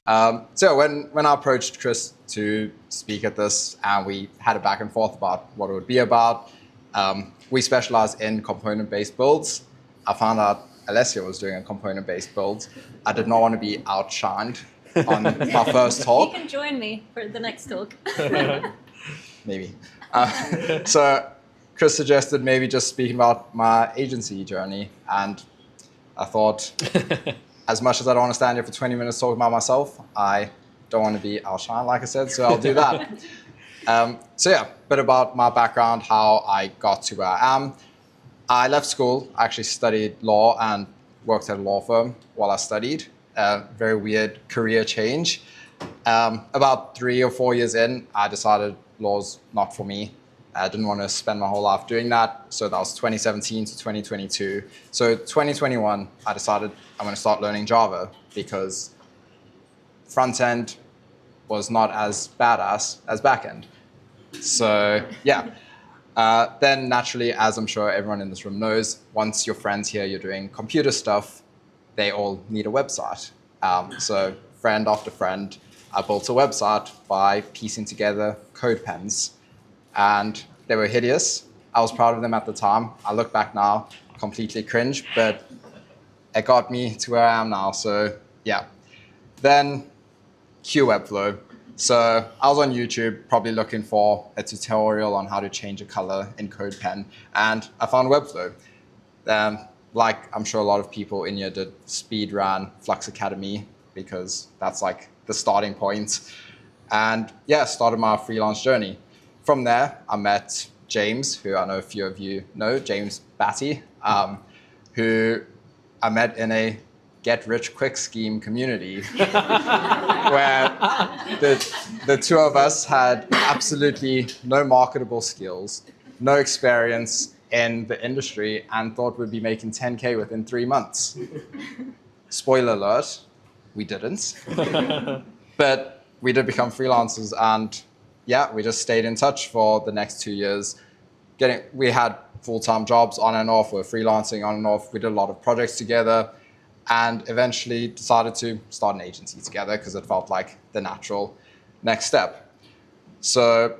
So when I approached Chris to speak at this, and we had a back and forth about what it would be about, we specialize in component-based builds. I found out Alessia was doing a component-based build. I did not want to be outshined on my first talk. You can join me for the next talk. Maybe. So Chris suggested maybe just speaking about my agency journey, and I thought, as much as I don't want to stand here for 20 minutes talking about myself, I don't want to be outshined, like I said, so I'll do that. So yeah, a bit about my background, how I got to where I am. I left school, I actually studied law and worked at a law firm while I studied. Very weird career change. About 3 or 4 years in, I decided law's not for me. I didn't want to spend my whole life doing that. So that was 2017 to 2022. So 2021, I decided I'm going to start learning Java because front end was not as badass as back end. So yeah. Then naturally, as I'm sure everyone in this room knows, once your friends hear you're doing computer stuff, they all need a website. So friend after friend, I built a website by piecing together code pens. And they were hideous. I was proud of them at the time. I look back now, completely cringe, but it got me to where I am now. So yeah. Then Webflow. So I was on YouTube, probably looking for a tutorial on how to change a color in CodePen, and I found Webflow. Like I'm sure a lot of people in here did speedrun Flux Academy because that's like the starting point. And yeah, started my freelance journey. From there, I met James, who I know a few of you know, James Batty, who I met in a get-rich-quick scheme community where the two of us had absolutely no marketable skills, no experience in the industry, and thought we'd be making 10K within 3 months. Spoiler alert, we didn't. But we did become freelancers, and yeah, we just stayed in touch for the next 2 years. We had full-time jobs on and off, we were freelancing on and off, we did a lot of projects together, and eventually decided to start an agency together because it felt like the natural next step. So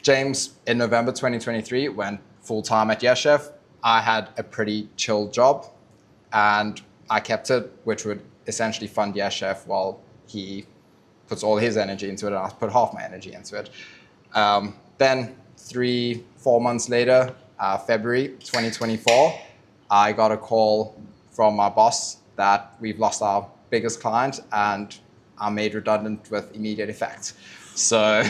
James, in November 2023, went full-time at YesChef. I had a pretty chill job, and I kept it, which would essentially fund YesChef while he puts all his energy into it, and I put half my energy into it. Then 3-4 months later, February 2024, I got a call from my boss that we've lost our biggest client and are made redundant with immediate effect. So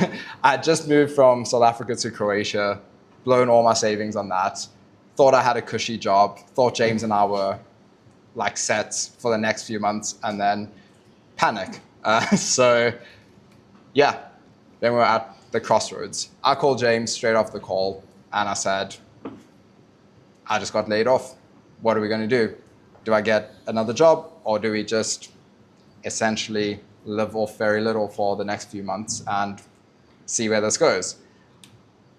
I just moved from South Africa to Croatia, blown all my savings on that, thought I had a cushy job, thought James and I were like set for the next few months, and then panic. So yeah, then we're at the crossroads. I called James straight off the call and I said, I just got laid off. What are we going to do? Do I get another job, or do we just essentially live off very little for the next few months and see where this goes?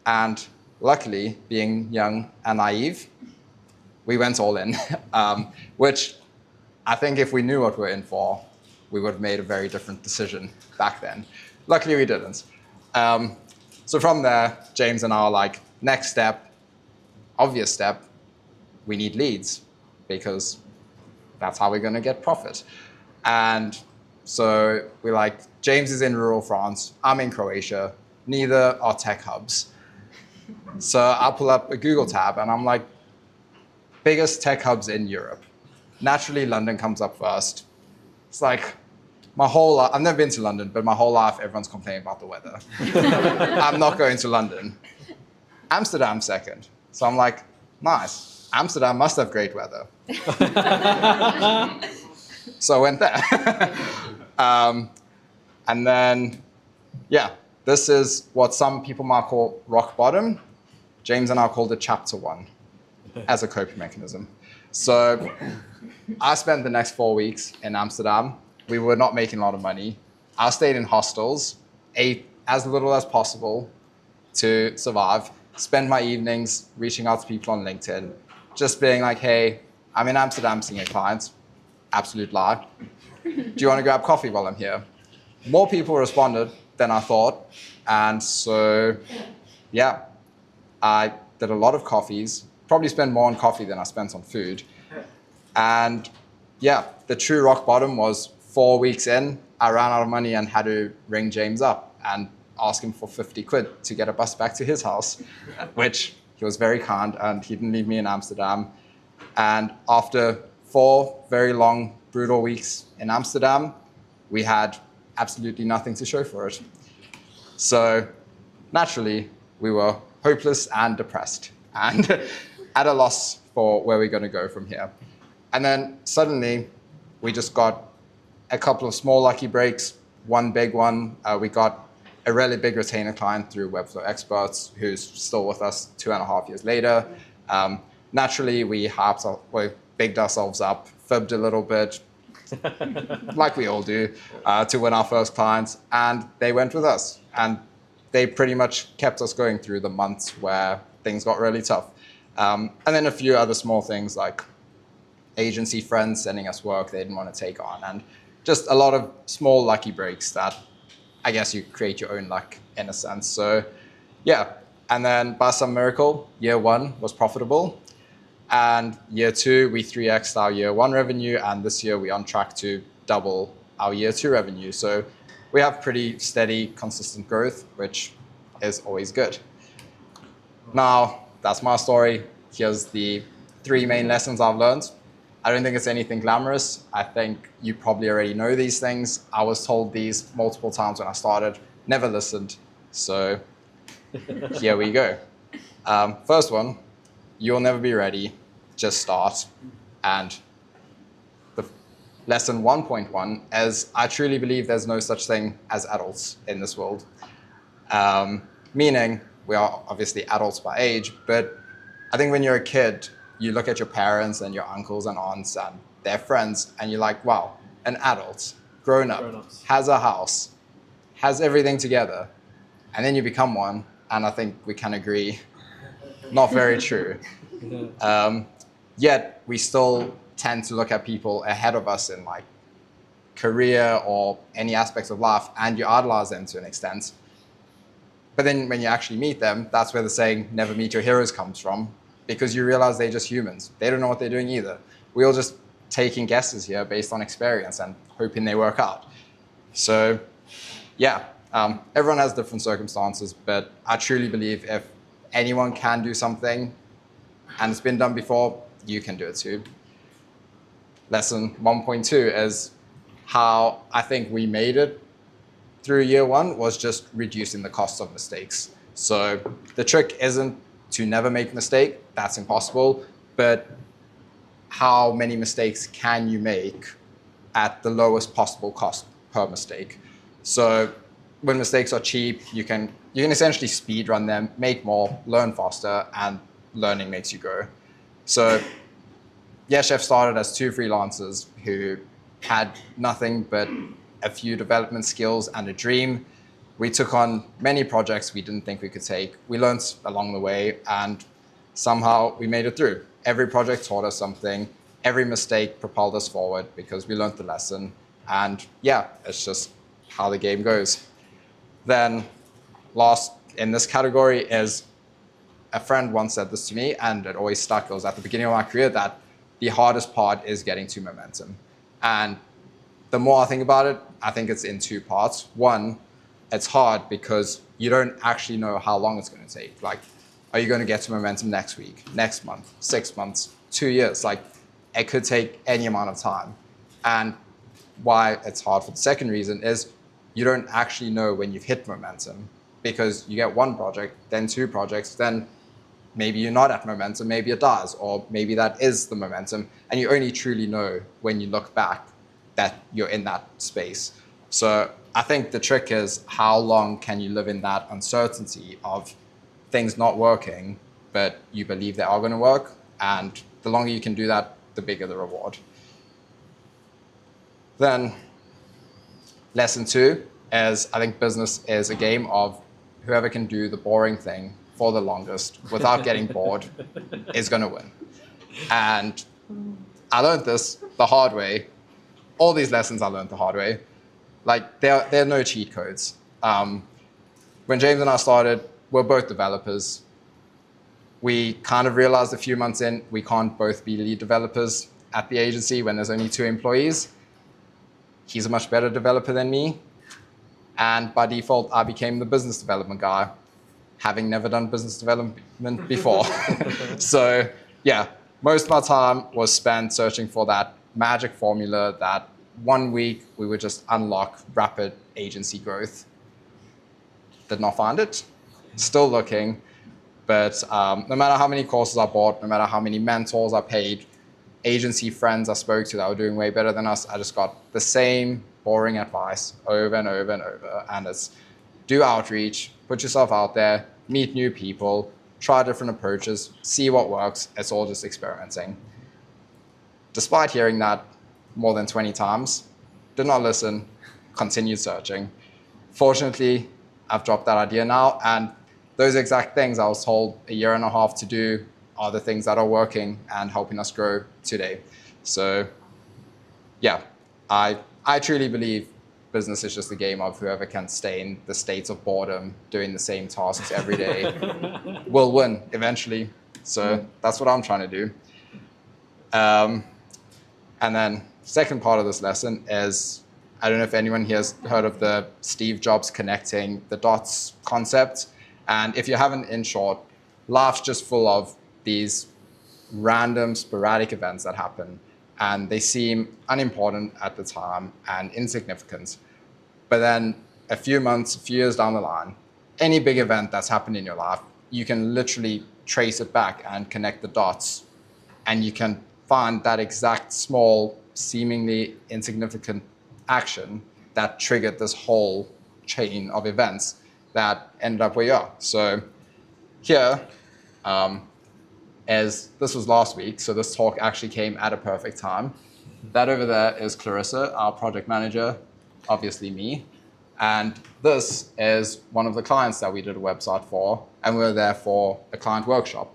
And luckily, being young and naive, we went all in, which I think if we knew what we're in for, we would have made a very different decision back then. Luckily, we didn't. So from there, James and I are like, next step, obvious step, we need leads because that's how we're going to get profit. And so we're like, James is in rural France, I'm in Croatia, neither are tech hubs. So I'll pull up a Google tab and I'm like, biggest tech hubs in Europe. Naturally, London comes up first. It's like, my whole life, I've never been to London, but my whole life, everyone's complaining about the weather. I'm not going to London. Amsterdam second. So I'm like, nice. Amsterdam must have great weather. So I went there. And then, yeah, this is what some people might call rock bottom. James and I called it chapter 1 as a coping mechanism. So I spent the next 4 weeks in Amsterdam. We were not making a lot of money. I stayed in hostels, ate as little as possible to survive, spend my evenings reaching out to people on LinkedIn, just being like, hey, I'm in Amsterdam seeing a client. Absolute lie. Do you want to grab coffee while I'm here? more people responded than I thought. And so, yeah, I did a lot of coffees, probably spent more on coffee than I spent on food. And yeah, the true rock bottom was 4 weeks in, I ran out of money and had to ring James up and ask him for 50 quid to get a bus back to his house, which he was very kind and he didn't leave me in Amsterdam. And after 4 very long, brutal weeks in Amsterdam, we had absolutely nothing to show for it. So naturally, we were hopeless and depressed and at a loss for where we're going to go from here. And then suddenly, we just got a couple of small lucky breaks, one big one. We got a really big retainer client through Webflow Experts, who's still with us 2.5 years later. Naturally, we bigged ourselves up, fibbed a little bit, like we all do, to win our first clients, and they went with us. And they pretty much kept us going through the months where things got really tough. And then a few other small things like agency friends sending us work they didn't want to take on, and just a lot of small lucky breaks that I guess you create your own luck in a sense. So yeah, and then by some miracle, year 1 was profitable. And year 2, we 3x'd our year 1 revenue, and this year we're on track to double our year 2 revenue. So we have pretty steady, consistent growth, which is always good. Now, that's my story. Here's the 3 main lessons I've learned. I don't think it's anything glamorous. I think you probably already know these things. I was told these multiple times when I started, never listened. So here we go. First one, you'll never be ready, just start. And the lesson 1.1 is I truly believe there's no such thing as adults in this world. Meaning we are obviously adults by age, but I think when you're a kid, you look at your parents and your uncles and aunts and their friends, and you're like, wow, an adult, grown up, has a house, has everything together. And then you become one, and I think we can agree, not very true. Yet we still tend to look at people ahead of us in like career or any aspects of life, and you idolize them to an extent. But then when you actually meet them, that's where the saying, never meet your heroes comes from, because you realize they're just humans. They don't know what they're doing either. We're all just taking guesses here based on experience and hoping they work out. So yeah, everyone has different circumstances, but I truly believe if anyone can do something and it's been done before, you can do it too. Lesson 1.2 is how I think we made it through year 1 was just reducing the cost of mistakes. So the trick isn't to never make a mistake, that's impossible, but how many mistakes can you make at the lowest possible cost per mistake? So when mistakes are cheap, you can essentially speed run them, make more, learn faster, and learning makes you grow. So yeah, Chef started as 2 freelancers who had nothing but a few development skills and a dream. We took on many projects we didn't think we could take. We learned along the way, and somehow we made it through. Every project taught us something. Every mistake propelled us forward because we learned the lesson. And yeah, it's just how the game goes. Then last in this category is a friend once said this to me, and it always stuck. It was at the beginning of my career that the hardest part is getting to momentum. And the more I think about it, I think it's in 2 parts. One, it's hard because you don't actually know how long it's going to take. Like, are you going to get to momentum next week, next month, 6 months, 2 years? Like, it could take any amount of time. And why it's hard for the second reason is you don't actually know when you've hit momentum, because you get 1 project, then 2 projects, then maybe you're not at momentum, maybe it dies, or maybe that is the momentum. And you only truly know when you look back that you're in that space. So I think the trick is how long can you live in that uncertainty of things not working, but you believe they are going to work. And the longer you can do that, the bigger the reward. Then lesson 2 is I think business is a game of whoever can do the boring thing for the longest without getting bored is going to win. And I learned this the hard way. All these lessons I learned the hard way. Like, there are no cheat codes. When James and I started, we're both developers. We kind of realized a few months in, we can't both be lead developers at the agency when there's only 2 employees. He's a much better developer than me. And by default, I became the business development guy, having never done business development before. So yeah, most of my time was spent searching for that magic formula that one week we would just unlock rapid agency growth. Did not find it. Still looking. But no matter how many courses I bought, no matter how many mentors I paid, agency friends I spoke to that were doing way better than us, I just got the same boring advice over and over and over. And it's do outreach, put yourself out there, meet new people, try different approaches, see what works. It's all just experimenting. Despite hearing that more than 20 times, did not listen, continued searching. Fortunately, I've dropped that idea now, and those exact things I was told a year and a half to do are the things that are working and helping us grow today. So yeah, I truly believe business is just a game of whoever can stay in the states of boredom doing the same tasks every day will win eventually. So that's what I'm trying to do. And then second part of this lesson is, I don't know if anyone here has heard of the Steve Jobs connecting the dots concept. And if you haven't, in short, life's just full of these random, sporadic events that happen. And they seem unimportant at the time and insignificant. But then a few months, a few years down the line, any big event that's happened in your life, you can literally trace it back and connect the dots. And you can find that exact small, seemingly insignificant action that triggered this whole chain of events that ended up where you are. So here, as this was last week, so this talk actually came at a perfect time. That over there is Clarissa, our project manager, obviously me. And this is one of the clients that we did a website for, and we were there for a client workshop.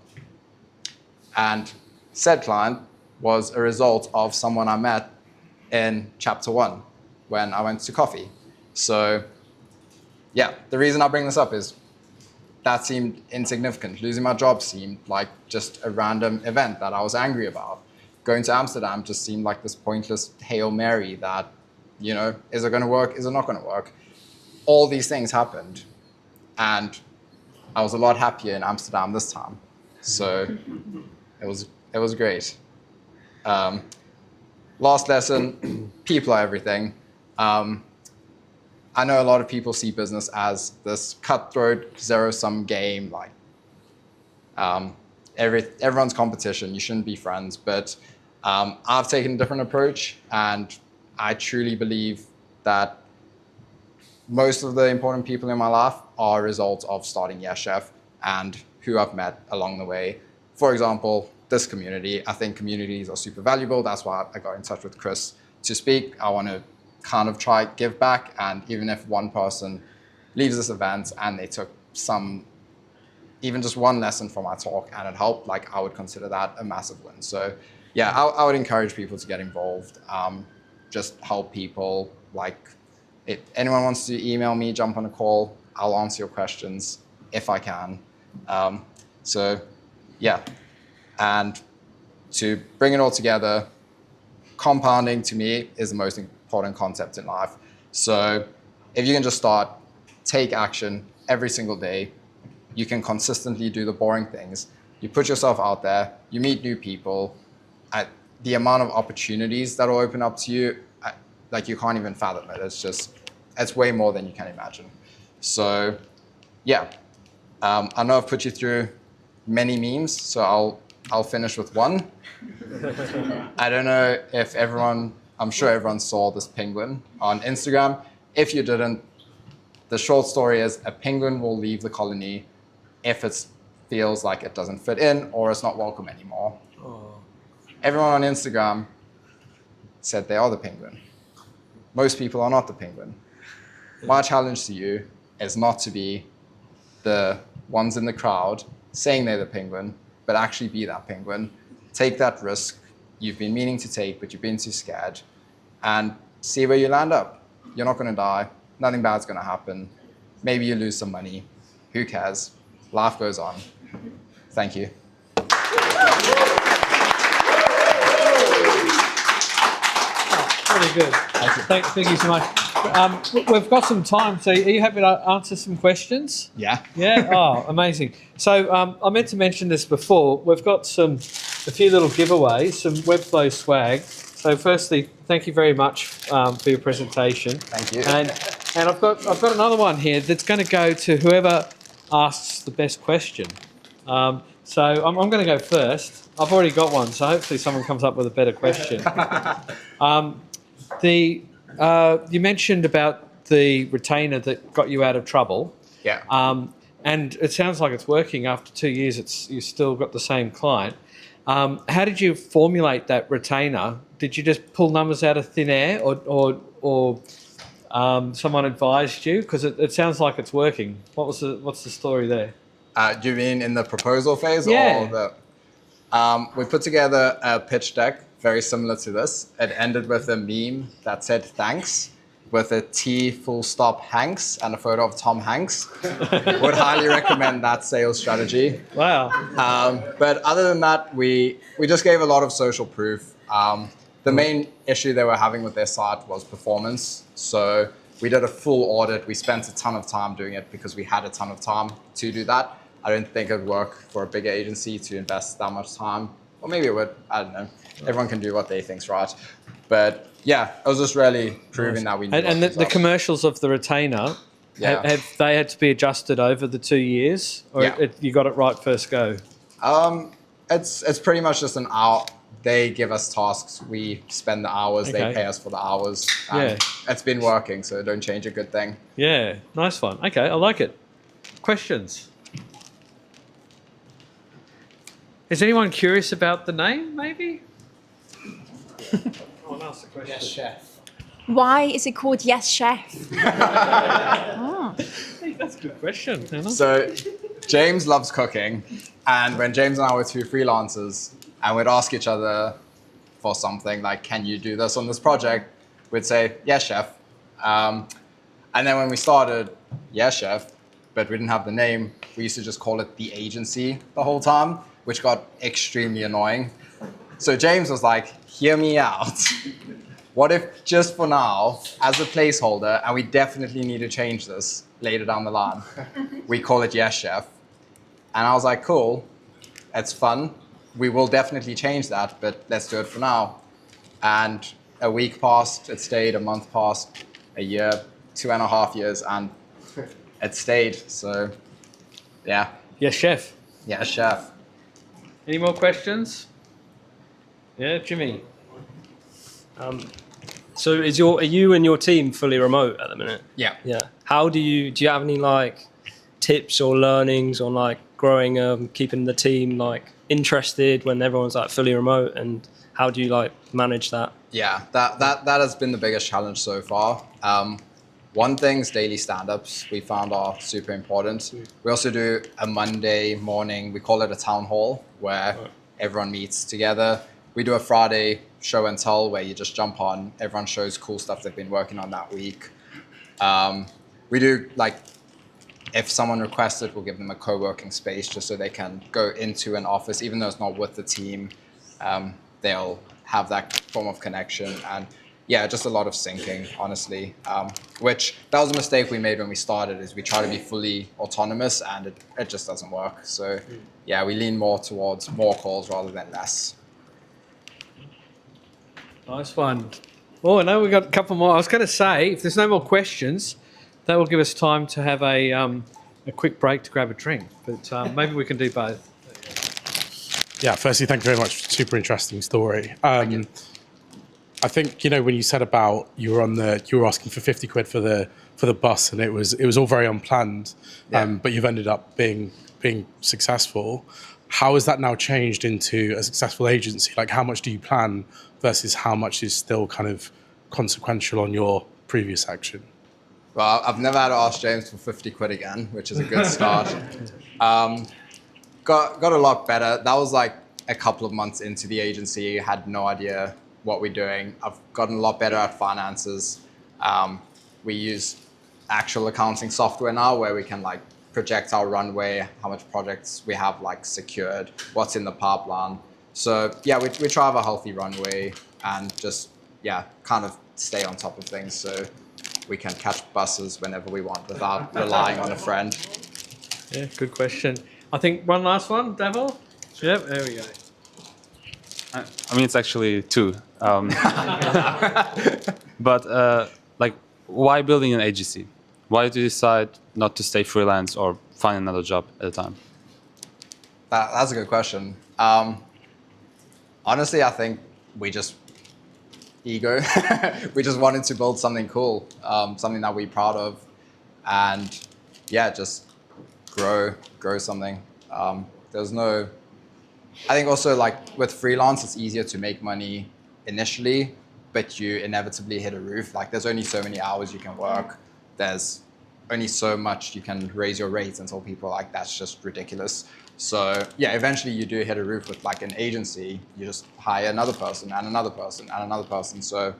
And said client was a result of someone I met in chapter 1 when I went to coffee. So yeah, the reason I bring this up is that seemed insignificant. Losing my job seemed like just a random event that I was angry about. Going to Amsterdam just seemed like this pointless Hail Mary that, you know, is it going to work? Is it not going to work? All these things happened. And I was a lot happier in Amsterdam this time. So it was great. Last lesson, people are everything. I know a lot of people see business as this cutthroat, zero-sum game, like everyone's competition, you shouldn't be friends. But I've taken a different approach, and I truly believe that most of the important people in my life are a result of starting Yes Chef and who I've met along the way. For example, this community, I think communities are super valuable. That's why I got in touch with Chris to speak. I want to kind of try give back, and even if one person leaves this event and they took even just one lesson from my talk and it helped, like, I would consider that a massive win. So yeah, I would encourage people to get involved, just help people. Like, if anyone wants to email me, jump on a call, I'll answer your questions if I can. So yeah, and to bring it all together, compounding to me is the most important concept in life. So if you can just start, take action every single day, you can consistently do the boring things. You put yourself out there, you meet new people, the amount of opportunities that will open up to you, like, you can't even fathom it. It's way more than you can imagine. So yeah, I know I've put you through many memes, so I'll finish with one. I don't know if I'm sure everyone saw this penguin on Instagram. If you didn't, the short story is a penguin will leave the colony if it feels like it doesn't fit in or it's not welcome anymore. Oh. Everyone on Instagram said they are the penguin. Most people are not the penguin. My challenge to you is not to be the ones in the crowd saying they're the penguin, but actually be that penguin. Take that risk you've been meaning to take, but you've been too scared, and see where you land up. You're not going to die. Nothing bad's going to happen. Maybe you lose some money. Who cares? Life goes on. Thank you. Really good. Thank you so much. We've got some time, so are you happy to answer some questions? Yeah. Yeah? Oh, amazing. So I meant to mention this before. We've got a few little giveaways, some Webflow swag. So firstly, thank you very much for your presentation. Thank you. And I've got another one here that's going to go to whoever asks the best question. So I'm going to go first. I've already got one, so hopefully someone comes up with a better question. You mentioned about the retainer that got you out of trouble. Yeah. And it sounds like it's working. After 2 years, you still got the same client. How did you formulate that retainer? Did you just pull numbers out of thin air, or someone advised you? Because it sounds like it's working. What's the story there? Do you mean in the proposal phase? Yeah. Or we put together a pitch deck very similar to this. It ended with a meme that said thanks, with a T full stop Hanks and a photo of Tom Hanks. Would highly recommend that sales strategy. Wow. But other than that, we just gave a lot of social proof. The main issue they were having with their site was performance. So we did a full audit. We spent a ton of time doing it because we had a ton of time to do that. I don't think it would work for a bigger agency to invest that much time. Or maybe it would, I don't know. Everyone can do what they think's right. But yeah, it was just really proving that we knew. And the commercials of the retainer, have they had to be adjusted over the 2 years? Or you got it right first go? It's pretty much just an hour. They give us tasks, we spend the hours, they pay us for the hours. And it's been working, so don't change a good thing. Yeah, nice one. Okay, I like it. Questions? Is anyone curious about the name, maybe? I'll ask the question. Yes, chef. Why is it called Yes Chef? Hey, that's a good question. Hannah. So James loves cooking, and when James and I were two freelancers, and we'd ask each other for something like, can you do this on this project? We'd say, yes, chef. And then when we started, yes, chef, but we didn't have the name, we used to just call it the agency the whole time, which got extremely annoying. So James was like, hear me out. What if just for now, as a placeholder, and we definitely need to change this later down the line, we call it Yes Chef. And I was like, cool, it's fun. We will definitely change that, but let's do it for now. And a week passed, it stayed, a month passed, a year, 2.5 years, and it stayed. So yeah. Yes, chef. Yes, chef. Any more questions? Yeah, Jimmy. So are you and your team fully remote at the minute? Yeah. Yeah. How do you have any like tips or learnings on like growing, keeping the team like interested when everyone's like fully remote, and how do you like manage that? Yeah, that has been the biggest challenge so far. One thing's daily stand-ups we found are super important. We also do a Monday morning, we call it a town hall, where everyone meets together. We do a Friday show and tell where you just jump on, everyone shows cool stuff they've been working on that week. We do like, if someone requests it, we'll give them a co-working space just so they can go into an office, even though it's not with the team, they'll have that form of connection. And yeah, just a lot of syncing, honestly, which that was a mistake we made when we started, is we try to be fully autonomous and it just doesn't work. So yeah, we lean more towards more calls rather than less. Nice one. Oh, I know we've got a couple more. I was going to say, if there's no more questions, that will give us time to have a quick break to grab a drink. But maybe we can do both. Yeah, firstly, thank you very much. Super interesting story. I think, you know, when you said about you were asking for 50 quid for the bus, and it was all very unplanned, but you've ended up being successful. How has that now changed into a successful agency? Like, how much do you plan versus how much is still kind of consequential on your previous action? Well, I've never had to ask James for 50 quid again, which is a good start. Got a lot better. That was like a couple of months into the agency, had no idea what we're doing. I've gotten a lot better at finances. we use actual accounting software now where we can like project our runway, how much projects we have like secured, what's in the pipeline. So yeah, we try to have a healthy runway and just, yeah, kind of stay on top of things so we can catch buses whenever we want without relying on a friend. Yeah, good question. I think one last one, Davil? Yep, there we go. I mean, it's actually two. But like, why building an agency? Why did you decide not to stay freelance or find another job at a time? That's a good question. Honestly, I think we just ego. We just wanted to build something cool, something that we're proud of, and yeah, just grow something. There's no. I think also like with freelance, it's easier to make money initially, but you inevitably hit a roof. Like there's only so many hours you can work. There's only so much you can raise your rates until people are like, that's just ridiculous. So yeah, eventually you do hit a roof with like an agency. You just hire another person and another person and another person. So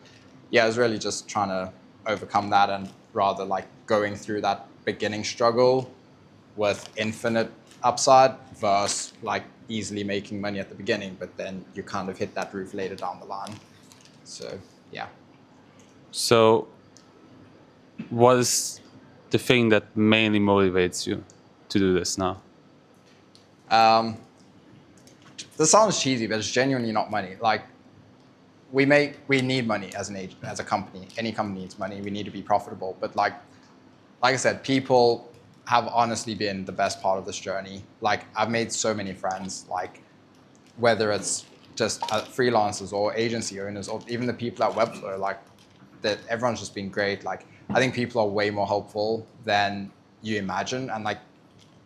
yeah, it was really just trying to overcome that and rather like going through that beginning struggle with infinite upside versus like easily making money at the beginning, but then you kind of hit that roof later down the line. So yeah. So what is the thing that mainly motivates you to do this now? This sounds cheesy, but it's genuinely not money. Like we need money as an agent, as a company. Any company needs money. We need to be profitable. But like I said, people have honestly been the best part of this journey. Like I've made so many friends, like whether it's just freelancers or agency owners or even the people at Webflow, like that everyone's just been great. Like I think people are way more helpful than you imagine. And like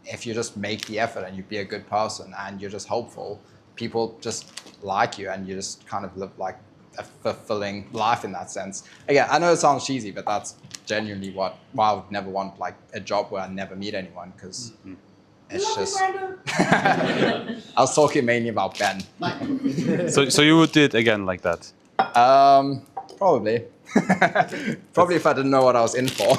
if you just make the effort and you be a good person and you're just helpful, people just like you and you just kind of live like a fulfilling life in that sense. Again, I know it sounds cheesy, but that's genuinely why I would never want like a job where I never meet anyone, because it's just I was talking mainly about Ben. So you would do it again like that? Probably if I didn't know what I was in for.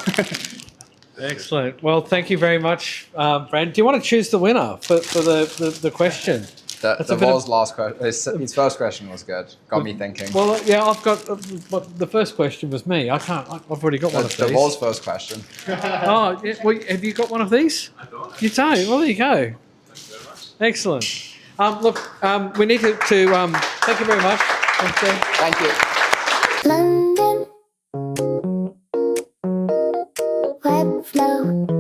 Excellent. Well, thank you very much, Brand. Do you want to choose the winner for the question? His first question was good. Got me thinking. Well, yeah, I've got the first question was me. I've already got one of these. Devor's first question. Oh, yeah, well, have you got one of these? I don't. You don't? Well, there you go. Thank you very much. Excellent. Look, we need to thank you very much. Thank you. London Webflow.